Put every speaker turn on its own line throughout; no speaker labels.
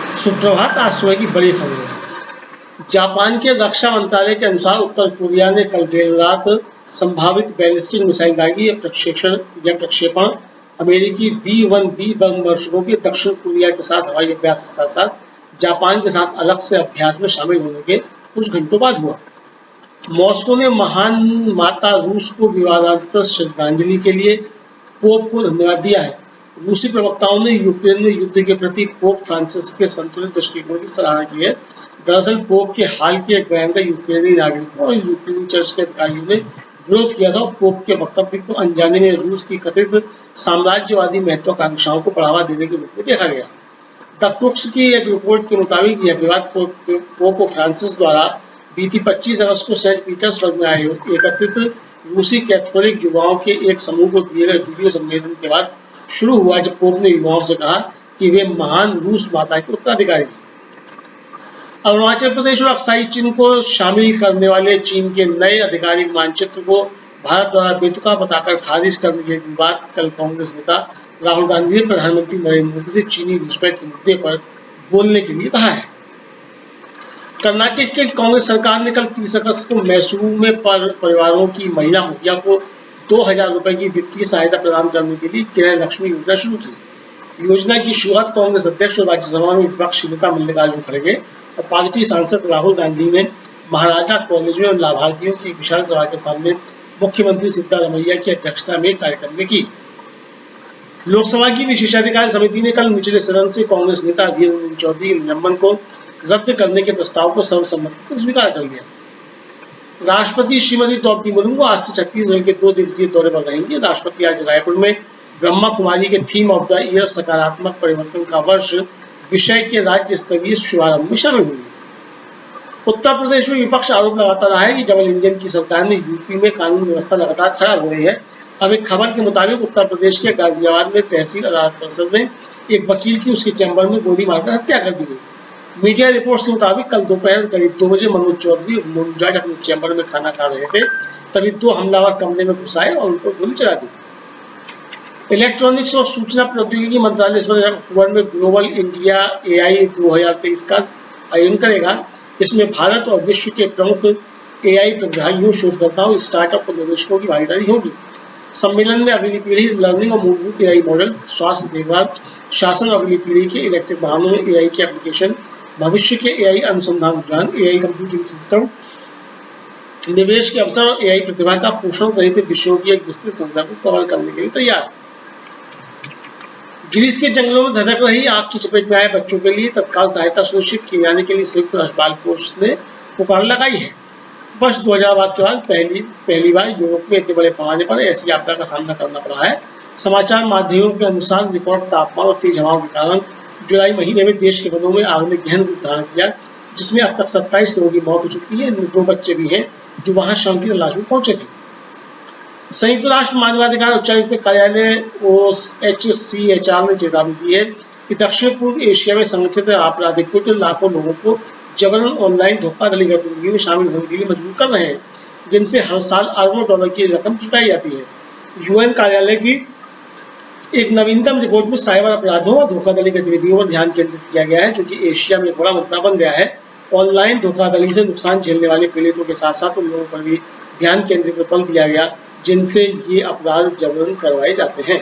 सुप्रभात। आज सुबह की बड़ी खबरें। जापान के रक्षा मंत्रालय के अनुसार उत्तर कोरिया ने कल देर रात संभावित बैलिस्टिक मिसाइल दागी या प्रक्षेपण अमेरिकी B-1B बमवर्षकों के दक्षिण कोरिया के साथ हवाई अभ्यास के साथ साथ जापान के साथ अलग से अभ्यास में शामिल होने के कुछ घंटों बाद हुआ। मॉस्को ने महान माता रूस को विवादास्पद श्रद्धांजलि के लिए पोप को धन्यवाद दिया है। रूसी प्रवक्ताओं ने यूक्रेन में युद्ध के प्रति पोप फ्रांसिस के संतुलित दृष्टिकोण की सराहना की है। दरअसल पोप के हाल के एक बयान का यूक्रेनी नागरिकों और यूक्रेनी चर्च के अधिकारियों ने विरोध किया था। पोप के वक्तव्य को अनजाने में रूस की कथित साम्राज्यवादी महत्वाकांक्षाओं को बढ़ावा देने के रूप में देखा गया। द क्रुक्स की एक रिपोर्ट के मुताबिक यह विवाद पोप फ्रांसिस द्वारा बीती 25 अगस्त को सेंट पीटर्सबर्ग में आए एकत्रित रूसी कैथोलिक युवाओं के एक समूह को दिए गए वीडियो संदेशन के बाद शुरू हुआ, जब पोप ने युवाओं से कहा कि वे महान रूस माता के उत्तराधिकारी हैं। अरुणाचल प्रदेश और अक्साई चीन को शामिल करने वाले चीन के नए आधिकारिक मानचित्र को भारत द्वारा बेतुका बताकर खारिज करने के बाद कल कांग्रेस नेता राहुल गांधी ने प्रधानमंत्री नरेंद्र मोदी से चीनी घुसपैठ के मुद्दे पर बोलने के लिए कहा है। कर्नाटक के कांग्रेस सरकार ने कल 30 अगस्त को मैसूरू में परिवारों की महिला मुखिया को 2000 रुपए की वित्तीय सहायता प्रदान करने के लिए गृह लक्ष्मी योजना शुरू की। योजना की शुरुआत कांग्रेस अध्यक्ष और राज्यसभा में विपक्षी नेता मल्लिकार्जुन खड़गे और पार्टी सांसद राहुल गांधी ने महाराजा कॉलेज में लाभार्थियों की विशाल सभा के सामने मुख्यमंत्री सिद्धारमैया की अध्यक्षता में कार्यक्रम में की। लोकसभा की विशेषाधिकार समिति ने कल निचले सदन से कांग्रेस नेता अधीर रंजन चौधरी के निलंबन को रद्द करने के प्रस्ताव को सर्वसम्मति से स्वीकार कर लिया। राष्ट्रपति श्रीमती द्रौपदी मुर्मू आज से छत्तीसगढ़ के 2 दिवसीय दौरे पर रहेंगे। राष्ट्रपति आज रायपुर में ब्रह्मा कुमारी के थीम ऑफ द ईयर सकारात्मक परिवर्तन का वर्ष विषय के राज्य स्तरीय शुभारंभ में शामिल होंगे। उत्तर प्रदेश में विपक्ष आरोप लगाता रहा है कि डबल इंजन की सरकार में यूपी में कानून व्यवस्था लगातार खराब हो रही है। अब एक खबर के मुताबिक उत्तर प्रदेश के गाजियाबाद में तहसील अदालत परिसर में एक वकील की उसके चैम्बर में गोली मारकर हत्या कर दी गई। मीडिया रिपोर्ट्स के मुताबिक कल दोपहर करीब 2 बजे मनोज चौधरी और मुंजाट अपने चैम्बर में खाना खा रहे थे, तभी 2 हमलावर कमरे में घुस आए और उनको गोली चला दी। इलेक्ट्रॉनिक्स और सूचना प्रौद्योगिकी मंत्रालय इस वर्ष अक्टूबर में ग्लोबल इंडिया AI 2023 का आयोजन करेगा। इसमें भारत और विश्व के प्रमुख AI प्रतिभागियों, शोधकर्ताओं, स्टार्टअप और निवेशकों की भागीदारी होगी। सम्मेलन में अगली पीढ़ी लर्निंग और मूलभूत AI मॉडल, स्वास्थ्य देखभाल, शासन, अगली पीढ़ी के इलेक्ट्रिक वाहनों में AI के एप्लीकेशन, भविष्य के AI अनुसंधान रुझान, AI कंप्यूटिंग सिस्टम, निवेश के अवसर और AI प्रतिभा का पोषण सहित विषयों की एक विस्तृत संख्या को कवर करने के लिए तैयार है। ग्रीस के जंगलों में धधक रही आग की चपेट में आए बच्चों के लिए तत्काल सहायता सुनिश्चित किए जाने के लिए संयुक्त राष्ट्र बाल कोष ने पुकार लगाई है। वर्ष 2000 के बाद पहली बार यूरोप में इतने बड़े पैमाने पर ऐसी आपदा का सामना करना पड़ा है। समाचार माध्यमों के अनुसार रिकॉर्ड तापमान और तेज हवाओं के कारण जुलाई महीने में देश के वनों में आग ने गहन रूप धारण किया, जिसमें अब तक 27 लोगों की मौत हो चुकी है। इनमें 2 बच्चे भी हैं जो वहां शव की तलाश में पहुंचे थे। संयुक्त राष्ट्र मानवाधिकार उच्चायुक्त कार्यालय OHCHR ने चेतावनी दी है कि दक्षिण पूर्व एशिया में संगठित आपराधिक गुट लाखों लोगों को जबरन ऑनलाइन धोखाधड़ी गतिविधियों में शामिल होने के लिए मजबूर कर रहे हैं, जिनसे हर साल अरबों डॉलर की रकम जुटाई जाती है। UN कार्यालय की एक नवीनतम रिपोर्ट में साइबर अपराधों और धोखाधड़ी गतिविधियों पर ध्यान केंद्रित किया गया है, जो कि एशिया में बड़ा मुद्दा बन गया है। ऑनलाइन धोखाधड़ी से नुकसान झेलने वाले पीड़ितों के साथ साथ उन लोगों पर भी ध्यान केंद्रित बल दिया गया जिनसे ये अपराध जबरन करवाए जाते हैं।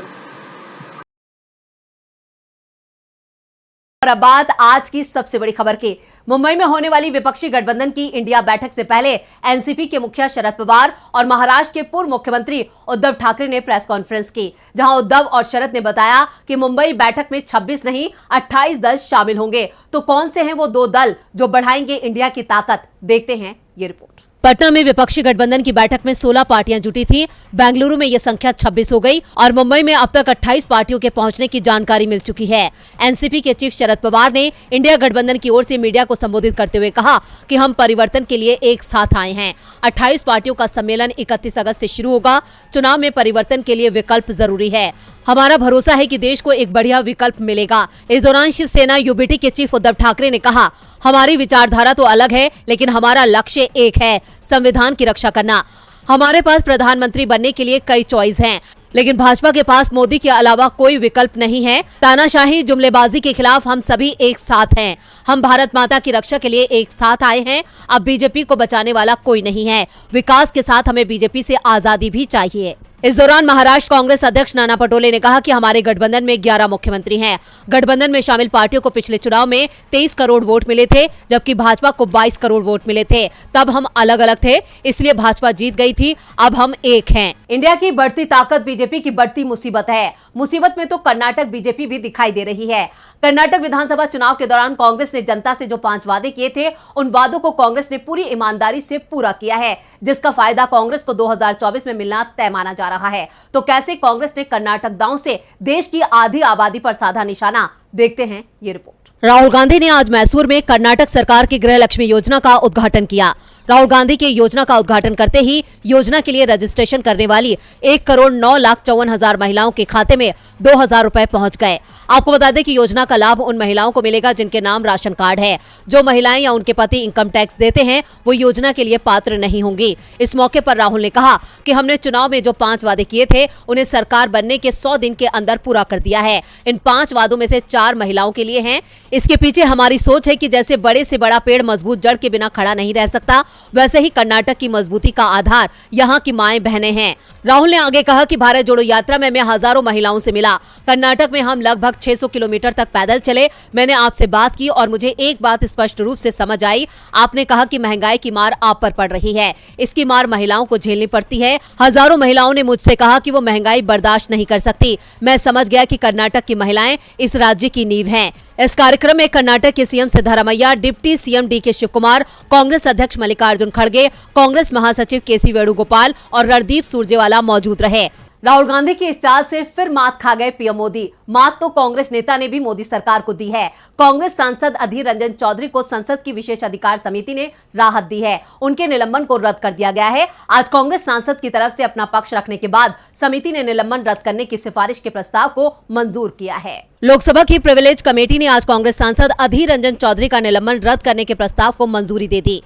और अब बात आज की सबसे बड़ी खबर की। मुंबई में होने वाली विपक्षी गठबंधन की इंडिया बैठक से पहले एनसीपी के मुखिया शरद पवार और महाराष्ट्र के पूर्व मुख्यमंत्री उद्धव ठाकरे ने प्रेस कॉन्फ्रेंस की, जहां उद्धव और शरद ने बताया कि मुंबई बैठक में 26 नहीं 28 दल शामिल होंगे। तो कौन से हैं वो 2 दल जो बढ़ाएंगे इंडिया की ताकत? देखते हैं ये रिपोर्ट। पटना में विपक्षी गठबंधन की बैठक में 16 पार्टियां जुटी थी। बेंगलुरु में यह संख्या 26 हो गई और मुंबई में अब तक 28 पार्टियों के पहुंचने की जानकारी मिल चुकी है। एनसीपी के चीफ शरद पवार ने इंडिया गठबंधन की ओर से मीडिया को संबोधित करते हुए कहा कि हम परिवर्तन के लिए एक साथ आए हैं। 28 पार्टियों का सम्मेलन 31 अगस्त से शुरू होगा। चुनाव में परिवर्तन के लिए विकल्प जरूरी है। हमारा भरोसा है कि देश को एक बढ़िया विकल्प मिलेगा। इस दौरान शिवसेना यूबीटी के चीफ उद्धव ठाकरे ने कहा, हमारी विचारधारा तो अलग है, लेकिन हमारा लक्ष्य एक है, संविधान की रक्षा करना। हमारे पास प्रधानमंत्री बनने के लिए कई चॉइस हैं। लेकिन भाजपा के पास मोदी के अलावा कोई विकल्प नहीं है। तानाशाही जुमलेबाजी के खिलाफ हम सभी एक साथ हैं। हम भारत माता की रक्षा के लिए एक साथ आए हैं। अब बीजेपी को बचाने वाला कोई नहीं है। विकास के साथ हमें बीजेपी से आजादी भी चाहिए। इस दौरान महाराष्ट्र कांग्रेस अध्यक्ष नाना पटोले ने कहा कि हमारे गठबंधन में 11 मुख्यमंत्री हैं। गठबंधन में शामिल पार्टियों को पिछले चुनाव में 23 करोड़ वोट मिले थे, जबकि भाजपा को 22 करोड़ वोट मिले थे। तब हम अलग अलग थे, इसलिए भाजपा जीत गई थी। अब हम एक हैं। इंडिया की बढ़ती ताकत बीजेपी की बढ़ती मुसीबत है। मुसीबत में तो कर्नाटक बीजेपी भी दिखाई दे रही है। कर्नाटक विधानसभा चुनाव के दौरान कांग्रेस ने जनता से जो 5 वादे किए थे, उन वादों को कांग्रेस ने पूरी ईमानदारी से पूरा किया है, जिसका फायदा कांग्रेस को 2024 में मिलना तय माना जा रहा है। तो कैसे कांग्रेस ने कर्नाटक दांव से देश की आधी आबादी पर साधा निशाना, देखते हैं ये रिपोर्ट। राहुल गांधी ने आज मैसूर में कर्नाटक सरकार की गृह लक्ष्मी योजना का उद्घाटन किया। राहुल गांधी के योजना का उद्घाटन करते ही योजना के लिए रजिस्ट्रेशन करने वाली 1,09,54,000 महिलाओं के खाते में 2,000 रुपए पहुंच गए। आपको बता दें कि योजना का लाभ उन महिलाओं को मिलेगा जिनके नाम राशन कार्ड है। जो महिलाएं या उनके पति इनकम टैक्स देते हैं, वो योजना के लिए पात्र नहीं होंगी। इस मौके पर राहुल ने कहा कि हमने चुनाव में जो 5 वादे किए थे, उन्हें सरकार बनने के 100 दिन के अंदर पूरा कर दिया है। इन 5 वादों में से 4 महिलाओं के लिए हैं। इसके पीछे हमारी सोच है कि जैसे बड़े से बड़ा पेड़ मजबूत जड़ के बिना खड़ा नहीं रह सकता, वैसे ही कर्नाटक की मजबूती का आधार यहाँ की माएं बहनें हैं। राहुल ने आगे कहा कि भारत जोड़ो यात्रा में मैं हजारों महिलाओं से मिला। कर्नाटक में हम लगभग 600 किलोमीटर तक पैदल चले। मैंने आपसे बात की और मुझे एक बात स्पष्ट रूप से समझ आई। आपने कहा कि महंगाई की मार आप पर पड़ रही है। इसकी मार महिलाओं को झेलनी पड़ती है। हजारों महिलाओं ने मुझसे कहा कि वो महंगाई बर्दाश्त नहीं कर सकती। मैं समझ गया कि कर्नाटक की महिलाएं इस राज्य की नींव हैं। इस कार्यक्रम में कर्नाटक के CM Siddaramaiah, deputy CM D K Shivakumar, Congress अध्यक्ष मल्लिकार्जुन खड़गे, कांग्रेस महासचिव केसी वेणुगोपाल और रणदीप सुरजेवाला मौजूद रहे। राहुल गांधी की इस चाल से फिर मात खा गए पीएम मोदी। मात तो कांग्रेस नेता ने भी मोदी सरकार को दी है। कांग्रेस सांसद अधीर रंजन चौधरी को संसद की विशेष अधिकार समिति ने राहत दी है। उनके निलंबन को रद्द कर दिया गया है। आज कांग्रेस सांसद की तरफ से अपना पक्ष रखने के बाद समिति ने निलंबन रद्द करने की सिफारिश के प्रस्ताव को मंजूर किया है। लोकसभा की प्रिविलेज कमेटी ने आज कांग्रेस सांसद अधीर रंजन चौधरी का निलंबन रद्द करने के प्रस्ताव को मंजूरी दे दी।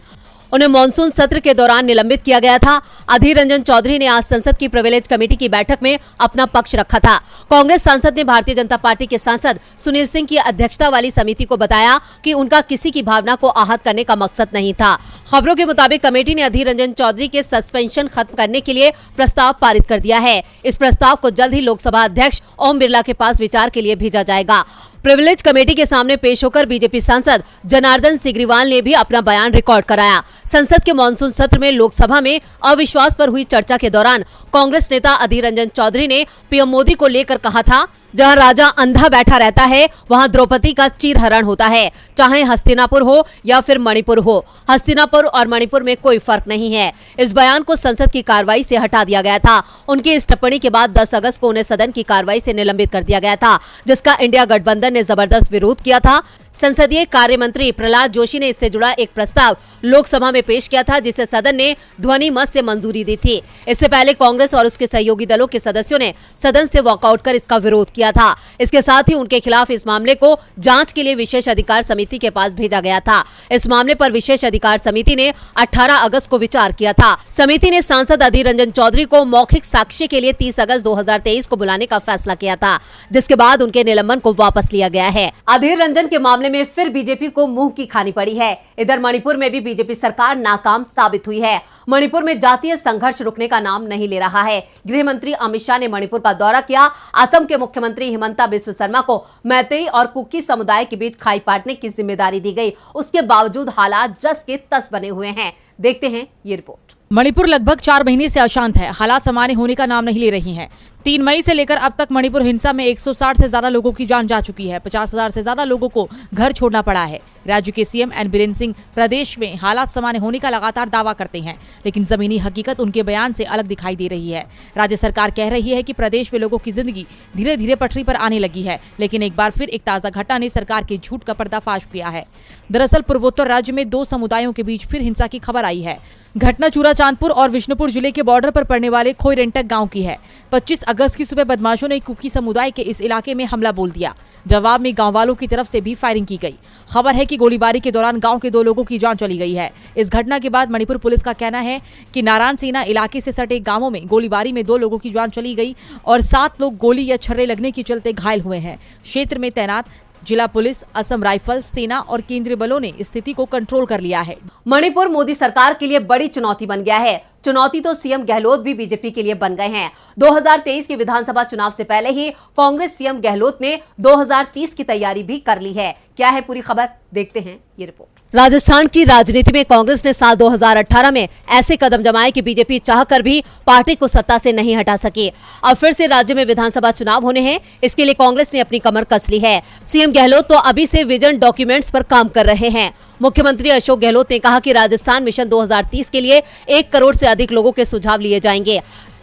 उन्हें मॉनसून सत्र के दौरान निलंबित किया गया था। अधीर रंजन चौधरी ने आज संसद की प्रिविलेज कमेटी की बैठक में अपना पक्ष रखा था। कांग्रेस सांसद ने भारतीय जनता पार्टी के सांसद सुनील सिंह की अध्यक्षता वाली समिति को बताया कि उनका किसी की भावना को आहत करने का मकसद नहीं था। खबरों के मुताबिक कमेटी ने अधीर रंजन चौधरी के सस्पेंशन खत्म करने के लिए प्रस्ताव पारित कर दिया है। इस प्रस्ताव को जल्द ही लोकसभा अध्यक्ष ओम बिरला के पास विचार के लिए भेजा जाएगा। प्रिविलेज कमेटी के सामने पेश होकर बीजेपी सांसद जनार्दन सिग्रीवाल ने भी अपना बयान रिकॉर्ड कराया। संसद के मॉनसून सत्र में लोकसभा में अविश्वास पर हुई चर्चा के दौरान कांग्रेस नेता अधीर रंजन चौधरी ने पीएम मोदी को लेकर कहा था, जहां राजा अंधा बैठा रहता है, वहां द्रौपदी का चीरहरण होता है। चाहे हस्तिनापुर हो या फिर मणिपुर हो, हस्तिनापुर और मणिपुर में कोई फर्क नहीं है। इस बयान को संसद की कार्रवाई से हटा दिया गया था। उनकी इस टिप्पणी के बाद 10 अगस्त को उन्हें सदन की कार्रवाई से निलंबित कर दिया गया था, जिसका इंडिया गठबंधन ने जबरदस्त विरोध किया था। संसदीय कार्य मंत्री प्रहलाद जोशी ने इससे जुड़ा एक प्रस्ताव लोकसभा में पेश किया था, जिसे सदन ने ध्वनि मत से मंजूरी दी थी। इससे पहले कांग्रेस और उसके सहयोगी दलों के सदस्यों ने सदन से वॉकआउट कर इसका विरोध किया था। इसके साथ ही उनके खिलाफ इस मामले को जांच के लिए विशेष अधिकार समिति के पास भेजा गया था। इस मामले पर विशेष अधिकार समिति ने 18 अगस्त को विचार किया था। समिति ने सांसद अधीर रंजन चौधरी को मौखिक साक्ष्य के लिए 30 अगस्त 2023 को बुलाने का फैसला किया था, जिसके बाद उनके निलंबन को वापस लिया गया है। अधीर रंजन के मामले में फिर बीजेपी को मुंह की खानी पड़ी है। इधर मणिपुर में भी बीजेपी सरकार नाकाम साबित हुई है। मणिपुर में जातीय संघर्ष रुकने का नाम नहीं ले रहा है। गृह मंत्री अमित शाह ने मणिपुर का दौरा किया। असम के मुख्यमंत्री हिमंता बिस्व शर्मा को मैतेई और कुकी समुदाय के बीच खाई पाटने की जिम्मेदारी दी गई। उसके बावजूद हालात जस के तस बने हुए हैं। देखते हैं ये रिपोर्ट।
मणिपुर लगभग 4 महीने से अशांत है। हालात सामान्य होने का नाम नहीं ले रही हैं। 3 मई से लेकर अब तक मणिपुर हिंसा में 160 से ज्यादा लोगों की जान जा चुकी है। 50,000 से ज्यादा लोगों को घर छोड़ना पड़ा है। राज्य के सीएम एन बीरेन सिंह प्रदेश में हालात सामान्य होने का लगातार दावा करते हैं, लेकिन जमीनी हकीकत उनके बयान से अलग दिखाई दे रही है। राज्य सरकार कह रही है कि प्रदेश में लोगों की जिंदगी धीरे धीरे पटरी पर आने लगी है, लेकिन एक बार फिर एक ताजा घटना ने सरकार के झूठ का पर्दाफाश किया है। दरअसल पूर्वोत्तर राज्य में 2 समुदायों के बीच फिर हिंसा की खबर आई है। घटना चूरा चांदपुर और विष्णुपुर जिले के बॉर्डर पर पड़ने वाले खोईरेंटक गांव की है। 25 अगस्त की सुबह बदमाशों ने कुकी समुदाय के इस इलाके में हमला बोल दिया। जवाब में गांव वालों की तरफ से भी फायरिंग की गई। खबर है कि गोलीबारी के दौरान गांव के 2 लोगों की जान चली गई है। इस घटना के बाद मणिपुर पुलिस का कहना है कि नारायण सेना इलाके से सटे गांवों में गोलीबारी में 2 लोगों की जान चली गई और 7 लोग गोली या छर्रे लगने के चलते घायल हुए हैं। क्षेत्र में तैनात जिला पुलिस, असम राइफल, सेना और केंद्रीय बलों ने स्थिति को कंट्रोल कर लिया है।
मणिपुर मोदी सरकार के लिए बड़ी चुनौती बन गया है। चुनौती तो सीएम गहलोत भी बीजेपी के लिए बन गए हैं। 2023 के विधानसभा चुनाव से पहले ही कांग्रेस सीएम गहलोत ने 2030 की तैयारी भी कर ली है। क्या है पूरी खबर, देखते हैं ये रिपोर्ट। राजस्थान की राजनीति में कांग्रेस ने साल 2018 में ऐसे कदम जमाए कि बीजेपी चाहकर भी पार्टी को सत्ता से नहीं हटा सकी। अब फिर से राज्य में विधानसभा चुनाव होने हैं, इसके लिए कांग्रेस ने अपनी कमर कस ली है। सीएम गहलोत तो अभी से विजन डॉक्यूमेंट्स पर काम कर रहे हैं। मुख्यमंत्री अशोक गहलोत ने कहा कि राजस्थान मिशन 2030 के लिए 1 करोड़ से अधिक लोगों के सुझाव लिए जाएंगे।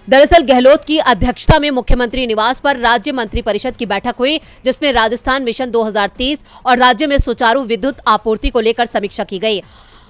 दरअसल गहलोत की अध्यक्षता में मुख्यमंत्री निवास पर राज्य मंत्री परिषद की बैठक हुई, जिसमें राजस्थान मिशन 2030 और राज्य में सुचारू विद्युत आपूर्ति को लेकर समीक्षा की गई।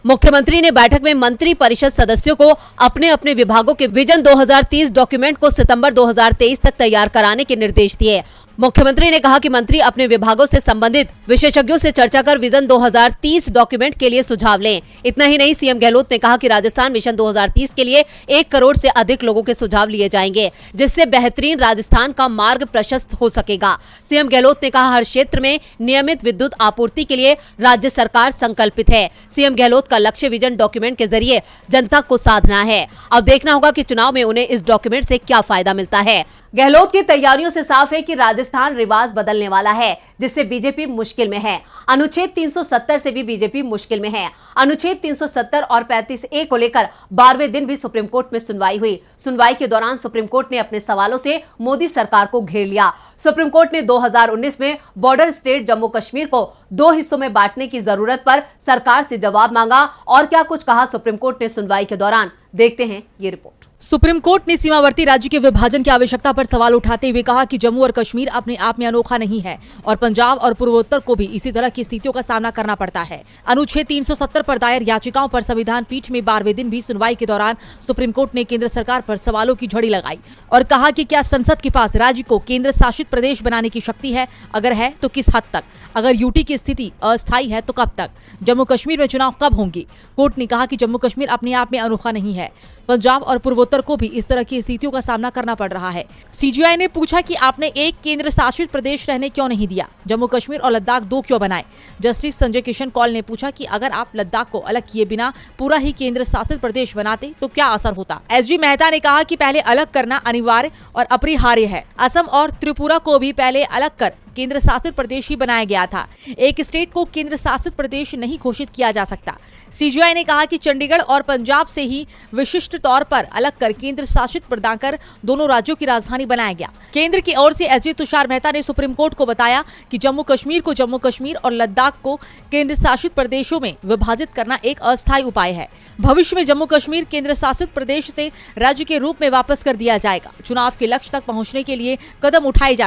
मुख्यमंत्री ने बैठक में मंत्री परिषद सदस्यों को अपने अपने विभागों के विजन 2030 डॉक्यूमेंट को सितंबर 2023 तक तैयार कराने के निर्देश दिए। मुख्यमंत्री ने कहा कि मंत्री अपने विभागों से संबंधित विशेषज्ञों से चर्चा कर विजन 2030 डॉक्यूमेंट के लिए सुझाव लें। इतना ही नहीं, सीएम गहलोत ने कहा कि राजस्थान मिशन 2030 के लिए 1 करोड़ से अधिक लोगों के सुझाव लिए जाएंगे, जिससे बेहतरीन राजस्थान का मार्ग प्रशस्त हो सकेगा। सीएम गहलोत ने कहा, हर क्षेत्र में नियमित विद्युत आपूर्ति के लिए राज्य सरकार संकल्पित है। सीएम गहलोत का लक्ष्य विजन डॉक्यूमेंट के जरिए जनता को साधना है। अब देखना होगा कि चुनाव में उन्हें इस डॉक्यूमेंट से क्या फायदा मिलता है। गहलोत की तैयारियों से साफ है कि राजस्थान रिवाज बदलने वाला है, जिससे बीजेपी मुश्किल में है। अनुच्छेद 370 से भी बीजेपी मुश्किल में है। अनुच्छेद 370 और 35A को लेकर 12वें दिन भी सुप्रीम कोर्ट में सुनवाई हुई। सुनवाई के दौरान सुप्रीम कोर्ट ने अपने सवालों से मोदी सरकार को घेर लिया। सुप्रीम कोर्ट ने 2019 में बॉर्डर स्टेट जम्मू कश्मीर को 2 हिस्सों में बांटने की जरूरत पर सरकार से जवाब मांगा और क्या कुछ कहा सुप्रीम कोर्ट ने सुनवाई के दौरान, देखते हैं ये रिपोर्ट।
सुप्रीम कोर्ट ने सीमावर्ती राज्य के विभाजन की आवश्यकता पर सवाल उठाते हुए कहा कि जम्मू और कश्मीर अपने आप में अनोखा नहीं है और पंजाब और पूर्वोत्तर को भी इसी तरह की स्थितियों का सामना करना पड़ता है। अनुच्छेद 370 पर दायर याचिकाओं पर संविधान पीठ में 12वें दिन भी सुनवाई के दौरान सुप्रीम कोर्ट ने केंद्र सरकार पर सवालों की झड़ी लगाई और कहा कि क्या संसद के पास राज्य को केंद्र शासित प्रदेश बनाने की शक्ति है? अगर है तो किस हद तक? अगर यूटी की स्थिति अस्थायी है तो कब तक? जम्मू कश्मीर में चुनाव कब होंगे? कोर्ट ने कहा कि जम्मू कश्मीर अपने आप में अनोखा नहीं है। पंजाब और पूर्वोत्तर को भी इस तरह की स्थितियों का सामना करना पड़ रहा है। सीजीआई ने पूछा कि आपने एक केंद्र शासित प्रदेश रहने क्यों नहीं दिया? जम्मू कश्मीर और लद्दाख 2 क्यों बनाए? जस्टिस संजय किशन कौल ने पूछा कि अगर आप लद्दाख को अलग किए बिना पूरा ही केंद्र शासित प्रदेश बनाते तो क्या असर होता? एसजी मेहता ने कहा कि पहले अलग करना अनिवार्य और अपरिहार्य है। असम और त्रिपुरा को भी पहले अलग कर केंद्र शासित प्रदेश ही बनाया गया था। एक स्टेट को केंद्र शासित प्रदेश नहीं घोषित किया जा सकता। सीजीआई ने कहा कि चंडीगढ़ और पंजाब से ही विशिष्ट तौर पर अलग कर केंद्र शासित प्रदान कर दोनों राज्यों की राजधानी बनाया गया। केंद्र की ओर से एसजी तुषार मेहता ने सुप्रीम कोर्ट को बताया कि जम्मू कश्मीर को जम्मू कश्मीर और लद्दाख को केंद्र शासित प्रदेशों में विभाजित करना एक अस्थायी उपाय है। भविष्य में जम्मू कश्मीर केंद्र शासित प्रदेश से राज्य के रूप में वापस कर दिया जाएगा। चुनाव के लक्ष्य तक पहुँचने के लिए कदम उठाए जा रहे